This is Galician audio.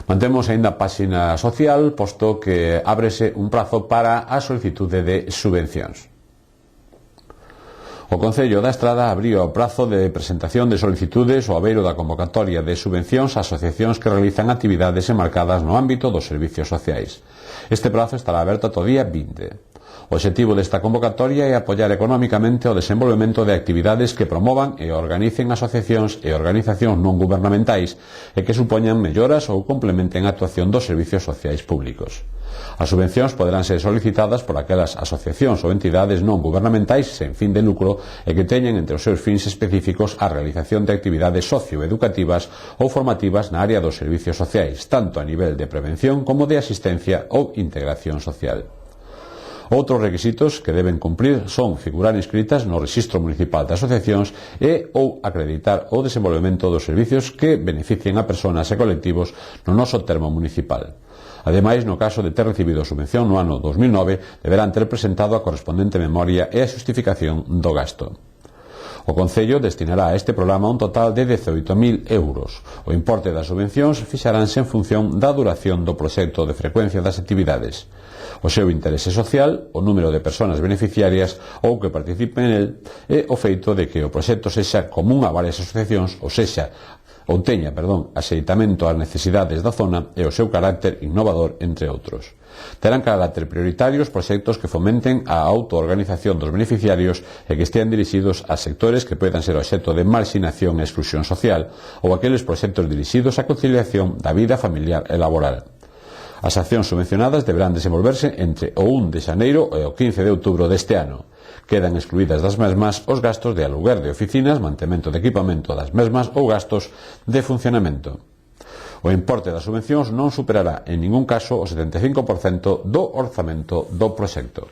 Mantemos aínda a páxina social, posto que ábrese un prazo para a solicitude de subvencións. O Concello da Estrada abriu o prazo de presentación de solicitudes ao abeiro da convocatoria de subvencións a asociacións que realizan actividades enmarcadas no ámbito dos servicios sociais. Este prazo estará aberto ata o día 20. O obxectivo desta convocatoria é apoiar económicamente o desenvolvemento de actividades que promovan e organicen asociacións e organizacións non gubernamentais e que supoñan melloras ou complementen a actuación dos servicios sociais públicos. As subvencións poderán ser solicitadas por aquelas asociacións ou entidades non gubernamentais sen fin de lucro e que teñen entre os seus fins específicos a realización de actividades socioeducativas ou formativas na área dos servicios sociais, tanto a nivel de prevención como de asistencia ou integración social. Outros requisitos que deben cumprir son figurar inscritas no Rexistro Municipal de Asociacións e ou acreditar o desenvolvemento dos servicios que beneficien a persoas e colectivos no noso termo municipal. Ademais, no caso de ter recibido a subvención no ano 2009, deberán ter presentado a correspondente memoria e a xustificación do gasto. O Concello destinará a este programa un total de 18.000 euros. O importe das subvencións fixaránse en función da duración do proxecto de frecuencia das actividades, o seu interese social, o número de persoas beneficiarias ou que participen nel e o feito de que o proxecto sexa común a varias asociacións ou teña axeitamento ás necesidades da zona e o seu carácter innovador, entre outros. Terán carácter prioritario os proxectos que fomenten a autoorganización dos beneficiarios e que estean dirixidos a sectores que poidan ser obxecto de marxinación e exclusión social ou aqueles proxectos dirixidos á conciliación da vida familiar e laboral. As accións subvencionadas deberán desenvolverse entre o 1 de xaneiro e o 15 de outubro deste ano. Quedan excluídas das mesmas os gastos de aluguer de oficinas, mantemento de equipamento das mesmas ou gastos de funcionamento. O importe das subvencións non superará en ningún caso o 75% do orzamento do proxecto.